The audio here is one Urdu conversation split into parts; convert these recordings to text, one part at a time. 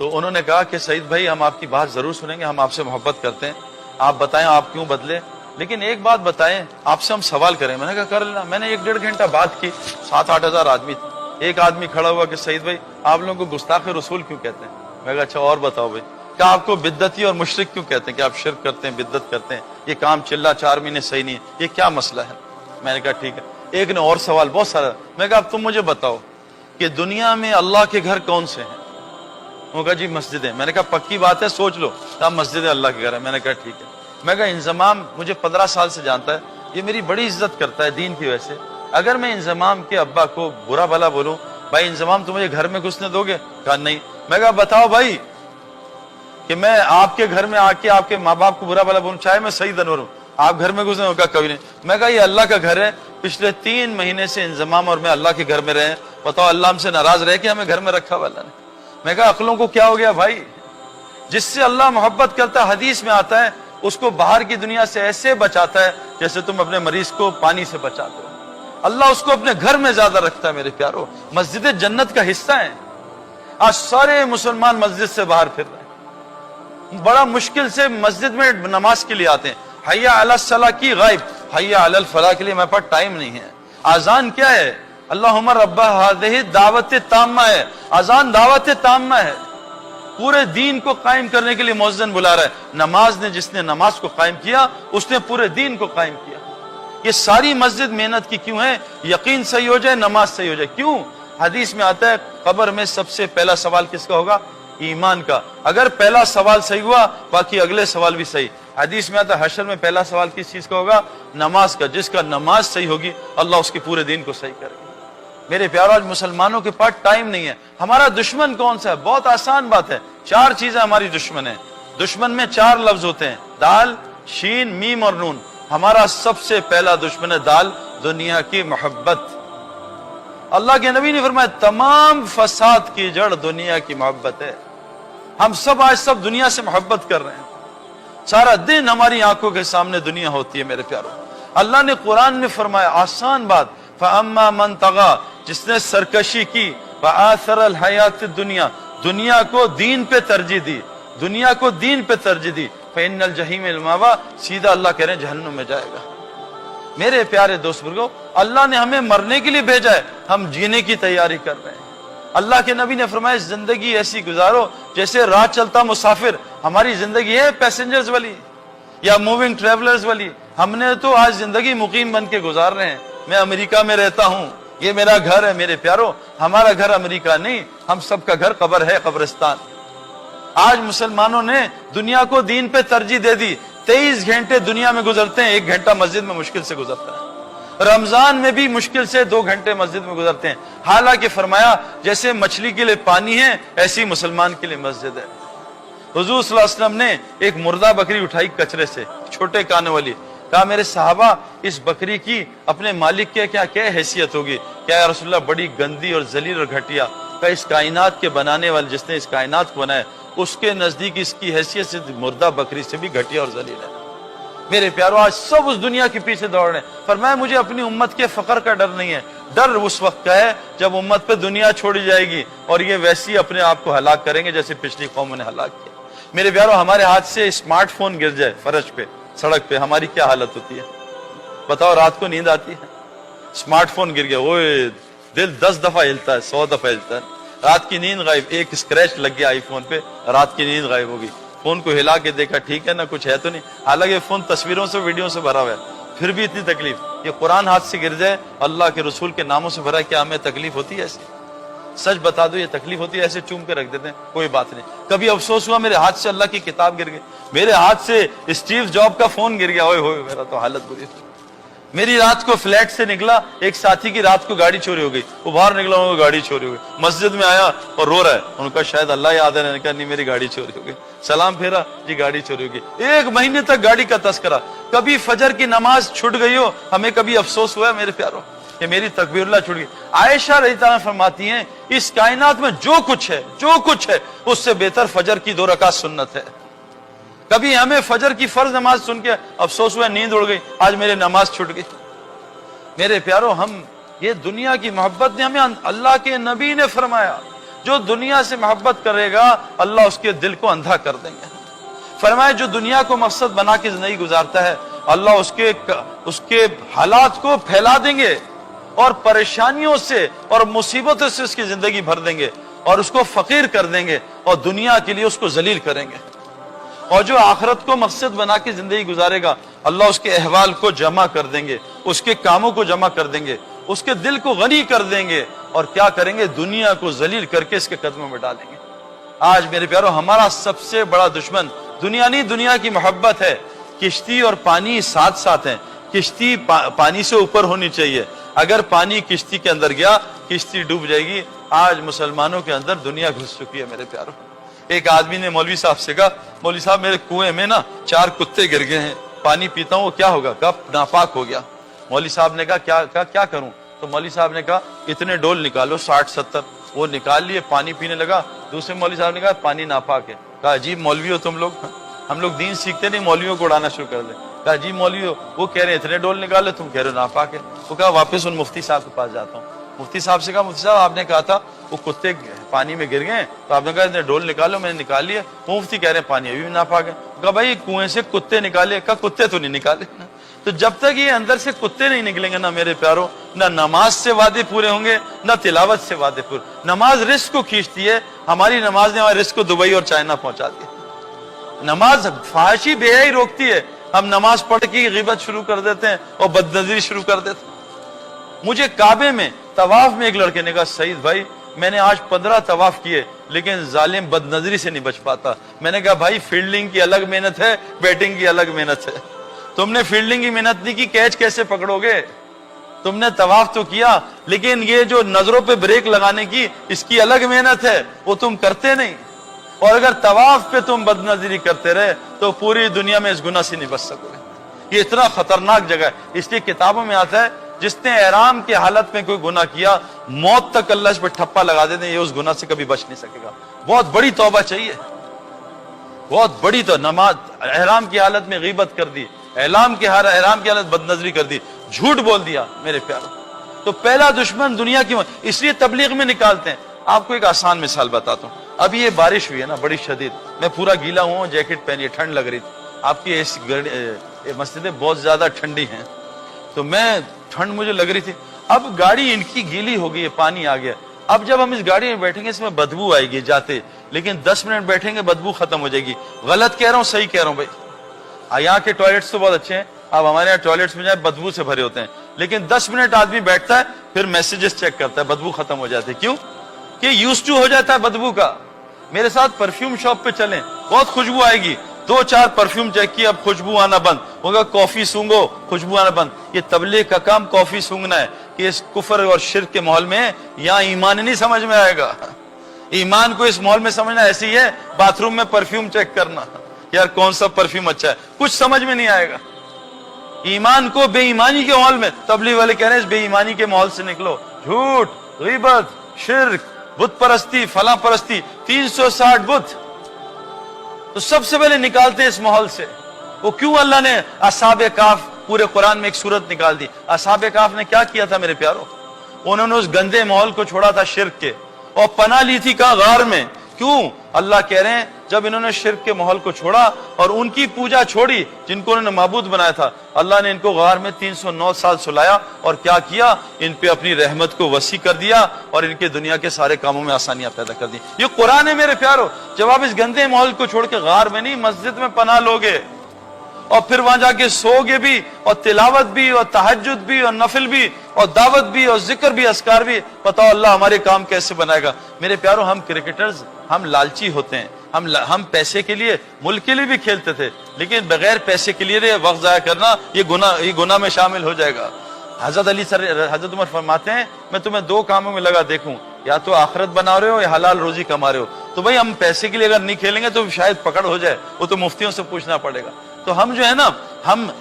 تو انہوں نے کہا کہ سعید بھائی ہم آپ کی بات ضرور سنیں گے, ہم آپ سے محبت کرتے ہیں, آپ بتائیں آپ کیوں بدلے, لیکن ایک بات بتائیں آپ سے ہم سوال کریں. میں نے کہا کر لینا. میں نے 1-1.5 گھنٹہ بات کی, 7-8 ہزار آدمی تھے. ایک آدمی کھڑا ہوا کہ سعید بھائی آپ لوگوں کو گستاخ رسول کیوں کہتے ہیں؟ میں کہا اچھا اور بتاؤ بھائی, کیا آپ کو بدعتی اور مشرک کیوں کہتے ہیں, کہ آپ شرک کرتے ہیں, بدعت کرتے ہیں, یہ کام چلا 4 مہینے صحیح نہیں ہے, یہ کیا مسئلہ ہے؟ میں نے کہا ٹھیک ہے. ایک نے اور سوال بہت سارا, میں کہا اب تم مجھے بتاؤ کہ دنیا میں اللہ کے گھر کون سے ہیں؟ وہ کہا جی مسجد ہے. میں نے کہا پکی بات ہے, سوچ لو, کہا مسجد اللہ کے گھر ہے. میں نے کہا ٹھیک ہے. میں کہا انضمام مجھے 15 سال سے جانتا ہے, یہ میری بڑی عزت کرتا ہے دین کی وجہ سے. اگر میں انضمام کے ابا کو برا بھلا بولوں, بھائی انضمام تم مجھے گھر میں گھسنے دو گے؟ کہا نہیں. میں کہا بتاؤ بھائی کہ میں آپ کے گھر میں آ کے آپ کے ماں باپ کو برا بھلا بولوں, چاہے میں سعید انور ہوں, آپ گھر میں گھسنے؟ کہا کبھی نہیں. میں کہا یہ اللہ کا گھر ہے, پچھلے 3 مہینے سے انضمام اور میں اللہ کے گھر میں رہے, بتاؤ اللہ ہم سے ناراض رہ کے ہمیں گھر میں رکھا ہوا اللہ نے؟ میں کہا عقلوں کو کیا ہو گیا بھائی, جس سے اللہ محبت کرتا ہے حدیث میں آتا ہے اس کو باہر کی دنیا سے ایسے بچاتا ہے جیسے تم اپنے مریض کو پانی سے بچاتے ہو. اللہ اس کو اپنے گھر میں زیادہ رکھتا ہے. میرے پیارو, مسجد جنت کا حصہ ہے. آج سارے مسلمان مسجد سے باہر پھر رہے ہیں, بڑا مشکل سے مسجد میں نماز کے لیے آتے ہیں. حیا علی الصلاۃ کی غائب, حیا علی الفلاح کے لیے میرے پاس ٹائم نہیں ہے. اذان کیا ہے؟ اللہم رب ہذہ دعوت تامہ ہے. اذان دعوت تامہ ہے, پورے دین کو قائم کرنے کے لیے مؤذن بلا رہا ہے. نماز نے, جس نے نماز کو قائم کیا اس نے پورے دین کو قائم کیا. یہ ساری مسجد محنت کی کیوں ہے؟ یقین صحیح ہو جائے, نماز صحیح ہو جائے. کیوں؟ حدیث میں آتا ہے قبر میں سب سے پہلا سوال کس کا ہوگا؟ ایمان کا. اگر پہلا سوال صحیح ہوا باقی اگلے سوال بھی صحیح. حدیث میں آتا ہے حشر میں پہلا سوال کس چیز کا ہوگا؟ نماز کا. جس کا نماز صحیح ہوگی اللہ اس کے پورے دین کو صحیح کرے گا. میرے پیارو, آج مسلمانوں کے پاس ٹائم نہیں ہے. ہمارا دشمن کون سا ہے؟ بہت آسان بات ہے, 4 چیزیں ہماری دشمن ہیں. دشمن میں 4 لفظ ہوتے ہیں, دال, شین, میم اور نون. ہمارا سب سے پہلا دشمن ہے دال, دنیا کی محبت. اللہ کے نبی نے فرمایا تمام فساد کی جڑ دنیا کی محبت ہے. ہم سب آج سب دنیا سے محبت کر رہے ہیں. سارا دن ہماری آنکھوں کے سامنے دنیا ہوتی ہے. میرے پیارو, اللہ نے قرآن میں فرمایا آسان بات, فَأَمَّا مَنْ طَغَى, جس نے سرکشی کی, وَآثَرَ الْحَيَاةِ الدُّنْيَا, دنیا کو دین پہ ترجیح دی, دنیا کو دین پہ ترجیح دی, فَإِنَّ الْجَحِيمَ الْمَأْوَىٰ, سیدھا اللہ کہہ رہے ہیں جہنم میں جائے گا. میرے پیارے دوست بزرگو, اللہ نے ہمیں مرنے کے لیے بھیجا ہے, ہم جینے کی تیاری کر رہے ہیں. اللہ کے نبی نے فرمایا زندگی ایسی گزارو جیسے راہ چلتا مسافر. ہماری زندگی ہے پیسنجرز والی یا موونگ ٹریولرز والی. ہم نے تو آج زندگی مقیم بن کے گزار رہے ہیں. میں امریکہ میں رہتا ہوں, یہ میرا گھر ہے. میرے پیارو, ہمارا گھر امریکہ نہیں, ہم سب کا گھر قبر ہے, قبرستان. آج مسلمانوں نے دنیا کو دین پہ ترجیح دے دی. 23 گھنٹے دنیا میں گزرتے ہیں, 1 گھنٹہ مسجد میں مشکل سے گزرتا ہے. رمضان میں بھی مشکل سے 2 گھنٹے مسجد میں گزرتے ہیں. حالانکہ فرمایا جیسے مچھلی کے لیے پانی ہے ایسی مسلمان کے لیے مسجد ہے. حضور صلی اللہ علیہ وسلم نے ایک مردہ بکری اٹھائی کچرے سے, چھوٹے کانوں والی. کہا میرے صحابہ اس بکری کی اپنے مالک کے کیا حیثیت ہوگی؟ کیا یا رسول اللہ بڑی گندی اور ذلیل اور گھٹیا. کہ اس کائنات کے بنانے والے, جس نے اس کائنات کو بنایا, اس کے نزدیک اس کی حیثیت سے مردہ بکری سے بھی گھٹیا اور ذلیل ہے. میرے پیارو, آج سب اس دنیا کے پیچھے دوڑ رہے ہیں. فرمایا مجھے اپنی امت کے فقر کا ڈر نہیں ہے. ڈر اس وقت کا ہے جب امت پہ دنیا چھوڑی جائے گی اور یہ ویسی اپنے آپ کو ہلاک کریں گے جیسے پچھلی قوموں نے ہلاک کیا. میرے پیارو, ہمارے ہاتھ سے اسمارٹ فون گر جائے فرش پہ, سڑک پہ, ہماری کیا حالت ہوتی ہے بتاؤ؟ رات کو نیند آتی ہے؟ اسمارٹ فون گر گیا, اوے دل 10 دفعہ ہلتا ہے, 100 دفعہ ہلتا ہے. رات کی نیند غائب. ایک اسکریچ لگ گیا آئی فون پہ, رات کی نیند غائب ہوگی. فون کو ہلا کے دیکھا, ٹھیک ہے نا, کچھ ہے تو نہیں. حالانکہ فون تصویروں سے, ویڈیو سے بھرا ہوا ہے, پھر بھی اتنی تکلیف. یہ قرآن ہاتھ سے گر جائے, اللہ کے رسول کے ناموں سے بھرا, کیا ہمیں تکلیف ہوتی ہے ایسی؟ سچ بتا دو, یہ تکلیف ہوتی ہے؟ ایسے چوم کے رکھ دیتے ہیں, کوئی بات نہیں. کبھی افسوس ہوا میرے ہاتھ سے اللہ کی کتاب گر گئی, میرے ہاتھ سے اسٹیو جاب کا فون گر گیا, ہوئے ہوئے میرا تو حالت بری تھی. میری رات کو فلیٹ سے نکلا, ایک ساتھی کی رات کو گاڑی چوری ہو گئی, وہ باہر نکلا, ان کو گاڑی چوری ہو گئی. مسجد میں آیا اور رو رہا ہے. ان کا شاید اللہ یاد ہے, کہا نہیں میری گاڑی چوری ہو گئی. سلام پھیرا, جی گاڑی چوری ہو گئی. 1 مہینے تک گاڑی کا تذکرہ. کبھی فجر کی نماز چھوٹ گئی ہو, ہمیں کبھی افسوس ہوا ہے میرے پیاروں کہ میری تکبیر اللہ چھوٹ گئی؟ عائشہ رضی اللہ عنہا فرماتی ہیں اس کائنات میں جو کچھ ہے اس سے بہتر فجر کی 2 رکعت سنت ہے. کبھی ہمیں فجر کی فرض نماز سن کے افسوس ہوا, نیند اڑ گئی, آج میرے نماز چھوٹ گئی. میرے پیارو, ہم یہ دنیا کی محبت نے ہمیں, اللہ کے نبی نے فرمایا جو دنیا سے محبت کرے گا اللہ اس کے دل کو اندھا کر دیں گے. فرمائے جو دنیا کو مقصد بنا کے زندگی گزارتا ہے اللہ اس کے حالات کو پھیلا دیں گے اور پریشانیوں سے اور مصیبتوں سے اس کی زندگی بھر دیں گے اور اس کو فقیر کر دیں گے اور دنیا کے لیے اس کو ذلیل کریں گے. اور جو آخرت کو مقصد بنا کے زندگی گزارے گا اللہ اس کے احوال کو جمع کر دیں گے, اس کے کاموں کو جمع کر دیں گے, اس کے دل کو غنی کر دیں گے اور کیا کریں گے, دنیا کو ذلیل کر کے اس کے قدموں میں ڈالیں گے. آج میرے پیارو ہمارا سب سے بڑا دشمن دنیا نہیں, دنیا کی محبت ہے. کشتی اور پانی ساتھ ساتھ ہیں. کشتی پانی سے اوپر ہونی چاہیے, اگر پانی کشتی کے اندر گیا کشتی ڈوب جائے گی. آج مسلمانوں کے اندر دنیا گھس چکی ہے میرے پیارو. ایک آدمی نے مولوی صاحب سے کہا, مولوی صاحب میرے کنویں میں نا 4 کتے گر گئے ہیں, پانی پیتا ہوں وہ کیا ہوگا, کب ناپاک ہو گیا. مولوی صاحب نے کہا کیا کروں, تو مولوی صاحب نے کہا اتنے ڈول نکالو 60-70. وہ نکال لیے, پانی پینے لگا. دوسرے مولوی صاحب نے کہا پانی ناپاک ہے. کہا عجیب مولوی ہو تم لوگ, ہم لوگ دین سیکھتے نہیں مولویوں کو اڑانا شروع کر دیں. کہا جی مولوی ہو, وہ کہہ رہے ہیں اتنے ڈول نکالے, تم کہہ رہے ہو ناپاک ہے. وہ کہا واپس ان مفتی صاحب کے پاس جاتا ہوں. مفتی صاحب سے کہا مفتی صاحب آپ نے کہا تھا وہ کتے پانی میں گر گئے تو آپ نے کہا اتنے ڈول نکالو, میں نے نکال لیے. وہ مفتی کہہ رہے ہیں پانی ابھی بھی ناپاک ہے. کہا بھائی کنویں سے کتے نکالے, کہا کتے تو نہیں نکالے. تو جب تک یہ اندر سے کتے نہیں نکلیں گے نا میرے پیارو, نہ نماز سے وعدے پورے ہوں گے نہ تلاوت سے وعدے پورے. نماز رزق کو کھینچتی ہے, ہماری نماز نے ہمارے رزق کو دبئی اور چائنا پہنچا دیا. نماز فحاشی بے حیائی روکتی ہے, ہم نماز پڑھ کے غیبت شروع کر دیتے ہیں اور بدنظری شروع کر دیتے ہیں. مجھے کعبے میں طواف میں ایک لڑکے نے کہا سعید بھائی میں نے آج 15 طواف کیے لیکن ظالم بدنظری سے نہیں بچ پاتا. میں نے کہا بھائی فیلڈنگ کی الگ محنت ہے, بیٹنگ کی الگ محنت ہے. تم نے فیلڈنگ کی محنت نہیں کی, کیچ کیسے پکڑو گے. تم نے طواف تو کیا لیکن یہ جو نظروں پہ بریک لگانے کی اس کی الگ محنت ہے, وہ تم کرتے نہیں. اور اگر طواف پہ تم بدنظری کرتے رہے تو پوری دنیا میں اس گناہ سے نہیں بچ سکو گے. یہ اتنا خطرناک جگہ ہے. اس لیے کتابوں میں آتا ہے جس نے احرام کی حالت میں کوئی گناہ کیا موت تک اللہ اس پہ ٹھپا لگا دیتے ہیں, یہ اس گناہ سے کبھی بچ نہیں سکے گا. بہت بڑی توبہ چاہیے, بہت بڑی. تو نماز احرام کی حالت میں غیبت کر دی, احرام کی حالت بدنظری کر دی, جھوٹ بول دیا میرے پیارو. تو پہلا دشمن دنیا کی, اس لیے تبلیغ میں نکالتے ہیں. آپ کو ایک آسان مثال بتاتا ہوں. ابھی یہ بارش ہوئی ہے نا بڑی شدید, میں پورا گیلا ہوں, جیکٹ پہنی, ٹھنڈ لگ رہی تھی. آپ کی مسجدیں بہت زیادہ ٹھنڈی ہیں تو میں ٹھنڈ مجھے لگ رہی تھی. اب گاڑی ان کی گیلی ہو گئی ہے, پانی آ گیا. اب جب ہم اس گاڑی میں بیٹھیں گے اس میں بدبو آئے گی جاتے, لیکن 10 منٹ بیٹھیں گے بدبو ختم ہو جائے گی. غلط کہہ رہا ہوں صحیح کہہ رہا ہوں بھائی. یہاں کے ٹوائلٹس تو بہت اچھے ہیں, اب ہمارے یہاں ٹوائلٹس میں جائیں بدبو سے بھرے ہوتے ہیں, لیکن 10 منٹ آدمی بیٹھتا ہے پھر میسیجز چیک کرتا ہے, بدبو ختم ہو جاتی ہے. کیوں کہ یوز ٹو ہو جاتا ہے بدبو کا. میرے ساتھ پرفیوم شاپ پہ چلیں, بہت خوشبو آئے گی, 2-4 پرفیوم چیک کیا, اب خوشبو آنا بند ہوگا. کافی سونگو, خوشبو آنا بند. یہ تبلیغ کا کام کافی سونگنا ہے کہ اس کفر اور شرک کے ماحول میں یہاں ایمان نہیں سمجھ میں آئے گا. ایمان کو اس ماحول میں سمجھنا ایسی ہے باتھ روم میں پرفیوم چیک کرنا, یار کون سا پرفیوم اچھا ہے, کچھ سمجھ میں نہیں آئے گا. ایمان کو بے ایمانی کے ماحول میں, تبلیغ والے کہہ رہے ہیں اس بے ایمانی کے ماحول سے نکلو. جھوٹ, غیبت, شرک, بت پرستی, فلاں پرستی, 360 بت, تو سب سے پہلے نکالتے ہیں اس ماحول سے. وہ کیوں اللہ نے اصحاب کہف پورے قرآن میں ایک سورت نکال دی. اصحاب کہف نے کیا کیا تھا میرے پیارو, انہوں نے اس گندے ماحول کو چھوڑا تھا شرک کے, اور پناہ لی تھی کہاں, غار میں. کیوں؟ اللہ کہہ رہے ہیں جب انہوں نے شرک کے ماحول کو چھوڑا اور ان کی پوجا چھوڑی جن کو انہوں نے معبود بنایا تھا, اللہ نے ان کو غار میں 309 سال سلایا اور کیا کیا, ان پہ اپنی رحمت کو وسیع کر دیا اور ان کے دنیا کے سارے کاموں میں آسانیاں پیدا کر دی. یہ قرآن ہے میرے پیارو. جب آپ اس گندے ماحول کو چھوڑ کے غار میں نہیں مسجد میں پناہ لوگے اور پھر وہاں جا کے سو گے بھی اور تلاوت بھی اور تہجد بھی اور نفل بھی اور دعوت بھی اور ذکر بھی, اذکار بھی, بتاؤ اللہ ہمارے کام کیسے بنائے گا. میرے پیارو ہم کرکٹرز, ہم لالچی ہوتے ہیں, ہم پیسے کے لیے, ملک کے لیے بھی کھیلتے تھے, لیکن بغیر پیسے کے لیے وقت ضائع کرنا یہ گناہ میں شامل ہو جائے گا. حضرت عمر فرماتے ہیں میں تمہیں 2 کاموں میں لگا دیکھوں, یا تو آخرت بنا رہے ہو یا حلال روزی کما رہے ہو. تو بھائی ہم پیسے کے لیے اگر نہیں کھیلیں گے تو شاید پکڑ ہو جائے, وہ تو مفتیوں سے پوچھنا پڑے گا. تو ہم جو ہے نا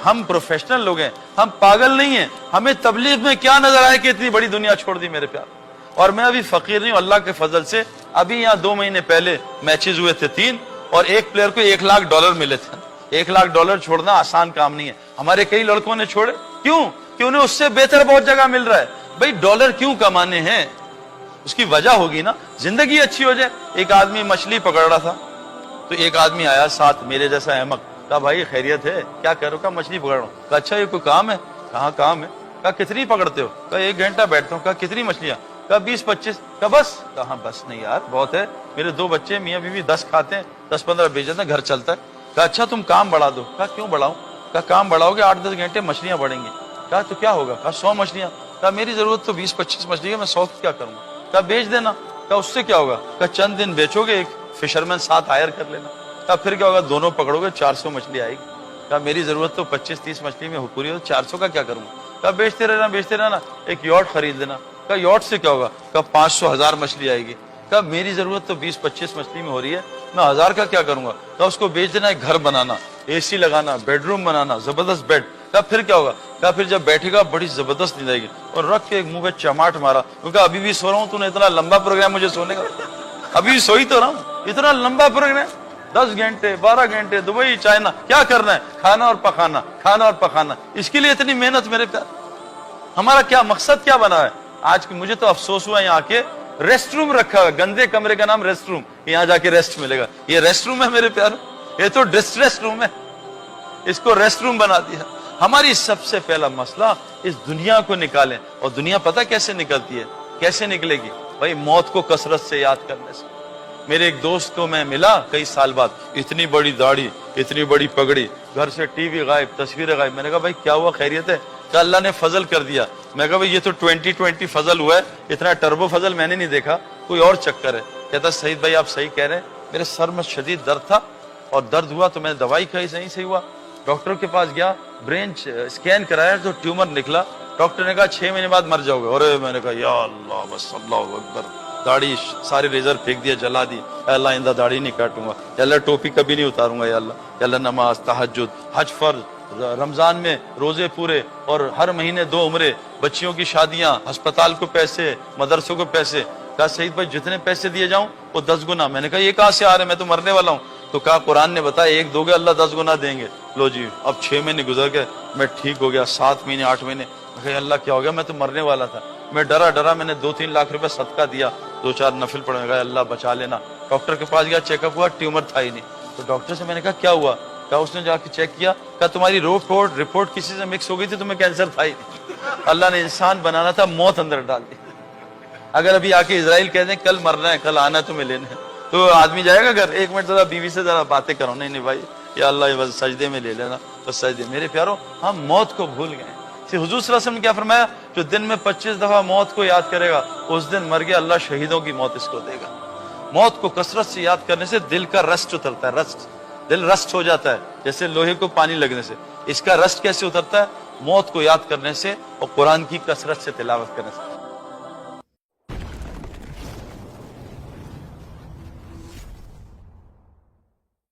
ہم پروفیشنل لوگ ہیں, ہم پاگل نہیں ہیں. ہمیں تبلیغ میں کیا نظر آئے کہ اتنی بڑی دنیا چھوڑ دی میرے پیار. اور میں ابھی فقیر نہیں ہوں, اللہ کے فضل سے ابھی یہاں 2 مہینے پہلے میچز ہوئے تھے 3, اور ایک پلیئر کو $1 لاکھ ملے تھے. $1 لاکھ چھوڑنا آسان کام نہیں ہے. ہمارے کئی لڑکوں نے چھوڑے. کیوں؟ کہ انہیں اس سے بہتر بہت جگہ مل رہا ہے. بھائی ڈالر کیوں کمانے ہیں, اس کی وجہ ہوگی نا, زندگی اچھی ہو جائے. ایک آدمی مچھلی پکڑ رہا تھا تو ایک آدمی آیا ساتھ میرے جیسا احمق, کہا بھائی خیریت ہے, کیا کہہ رہا ہو؟ کہا مچھلی پکڑ رہا ہوں. کہا اچھا یہ کوئی کام ہے؟ کہاں کام ہے. کہا کتنی پکڑتے ہو؟ کہا 1 گھنٹہ بیٹھتا ہوں. کہا کتنی مچھلیاں؟ کہا 20-25. کہا بس. کہاں بس نہیں یار, بہت ہے, میرے 2 بچے میاں بیوی 10 کھاتے ہیں, 10-15 بیچ دیتے ہیں, گھر چلتا ہے. کہا اچھا تم کام بڑھا دو. کہا کیوں بڑھاؤں؟ کہا کام بڑھاؤ گے 8-10 گھنٹے مچھلیاں بڑھیں گی. کہا تو کیا ہوگا؟ کہا 100 مچھلیاں. کہا میری ضرورت تو 20-25 مچھلی ہے, میں 100 کی کیا کروں گا؟ کہا بیچ دینا. کہا اس سے کیا ہوگا؟ کہا چند دن بیچو گے, ایک فشرمین ساتھ ہائر کر لینا. کہا پھر کیا ہوگا؟ دونوں پکڑو گے 400 مچھلی آئے گی. کہا میری ضرورت تو 25-30 مچھلی میں پوری ہو, 400 کا کیا کروں گا؟ کہا بیچتے رہنا, ایک یاٹ خرید لینا. کہا یاٹ سے کیا ہوگا؟ کہا 500-1000 مچھلی آئے گی. کہا میری ضرورت تو 20-25 مچھلی میں ہو رہی ہے, میں 1000 کا کیا کروں گا؟ کہا اس کو بیچ دینا, ایک گھر بنانا, اے سی لگانا, بیڈ روم بنانا, زبردست بیڈ. کہا پھر کیا ہوگا؟ کہا پھر جب بیٹھے گا بڑی زبردست نیند آئے گی. اور رکھ کے ایک منہ پہ چماٹ مارا, کیونکہ ابھی بھی سو رہا ہوں, تو نے اتنا لمبا پروگرام مجھے سونے کا, ابھی سوئی تو رہا ہوں, اتنا لمبا پروگرام 10 گھنٹے 12 گھنٹے, دبئی چائنا, کیا کرنا ہے؟ کھانا اور پکانا, کھانا اور پکانا. اس کے لیے اتنی محنت میرے پیار. ہمارا کیا مقصد کیا بنا ہے آج کی؟ مجھے تو افسوس ہوا یہاں کے ریسٹ روم رکھا ہے, گندے کمرے کا نام ریسٹ روم, یہاں جا کے ریسٹ ملے گا. یہ ریسٹ روم ہے میرے پیار, یہ تو ڈسٹریس روم ہے, اس کو ریسٹ روم بنا دیا. ہماری سب سے پہلا مسئلہ اس دنیا کو نکالیں. اور دنیا پتہ کیسے نکلتی ہے, کیسے نکلے گی بھائی؟ موت کو کثرت سے یاد کرنے سے. میرے ایک دوست کو میں ملا کئی سال بعد, اتنی بڑی داڑھی, اتنی بڑی پگڑی, گھر سے ٹی وی غائب, تصویریں غائب. میں نے کہا بھائی کیا ہوا, خیریت ہے؟ کہ اللہ نے فضل کر دیا. میں کہا بھائی یہ تو 2020 فضل ہوا ہے, اتنا ٹربو فضل میں نے نہیں دیکھا, کوئی اور چکر ہے. کہتا سعید بھائی آپ صحیح کہہ رہے ہیں, میرے سر میں شدید درد تھا, اور درد ہوا تو میں نے دوائی کھائی, صحیح ہوا. ڈاکٹر کے پاس گیا, برین اسکین کرایا تو ٹیومر نکلا. ڈاکٹر نے کہا 6 مہینے بعد مر جاؤ گے. اور میں نے کہا یا اللہ, بس اللہ اکبر, داڑھی سارے ریزر پھینک دیا, جلا دی. اے اللہ آئندہ داڑھی نہیں کاٹوں گا, یا اللہ ٹوپی کبھی نہیں اتاروں گا, یا اللہ نماز, تہجد, حج فرض, رمضان میں روزے پورے, اور ہر مہینے 2 عمرے, بچیوں کی شادیاں, ہسپتال کو پیسے, مدرسوں کو پیسے. کہا سعید بھائی جتنے پیسے دیے جاؤں وہ 10 گنا. میں نے کہا یہ کہاں سے آ رہے, میں تو مرنے والا ہوں. تو کہا قرآن نے بتایا 1 دو گے اللہ 10 گنا دیں گے. لو جی, اب 6 مہینے گزر گئے, میں ٹھیک ہو گیا, 7 مہینے 8 مہینے. میں کہا اللہ کیا ہو گیا, میں تو مرنے والا تھا. میں ڈرا, میں نے 2-3 لاکھ روپے صدقہ دیا, 2-4 نفل پڑھے. میں کہا اللہ بچا لینا. ڈاکٹر کے پاس گیا, چیک اپ ہوا, ٹیومر تھا ہی نہیں. تو ڈاکٹر سے میں نے کہا کیا ہوا؟ کہا اس نے جا کے چیک کیا, کہا تمہاری رپورٹ کسی سے مکس ہو گئی تھی, تمہیں کینسر تھا ہی نہیں. اللہ نے انسان بنانا تھا, موت اندر ڈال دی. اگر ابھی آ کے اسرائیل کہہ دیں کل مرنا ہے, کل آنا ہے تمہیں لینے, تو آدمی جائے گا گھر, 1 منٹ ذرا بیوی سے ذرا باتیں کرو. نہیں بھائی, یا اللہ یہ بس سجدے میں لے لینا, بس سجدے. میرے پیارو, ہم موت کو بھول گئے. حضور صلی اللہ علیہ وسلم نے کیا فرمایا, جو دن میں 25 دفعہ موت کو یاد کرے گا اس دن مر گیا, اللہ شہیدوں کی موت اس کو دے گا. موت کو کثرت سے یاد کرنے سے دل کا رسٹ اترتا ہے, دل رسٹ ہو جاتا ہے, جیسے لوہے کو پانی لگنے سے. اس کا رسٹ کیسے اترتا ہے؟ موت کو یاد کرنے سے اور قرآن کی کثرت سے تلاوت کرنے سے.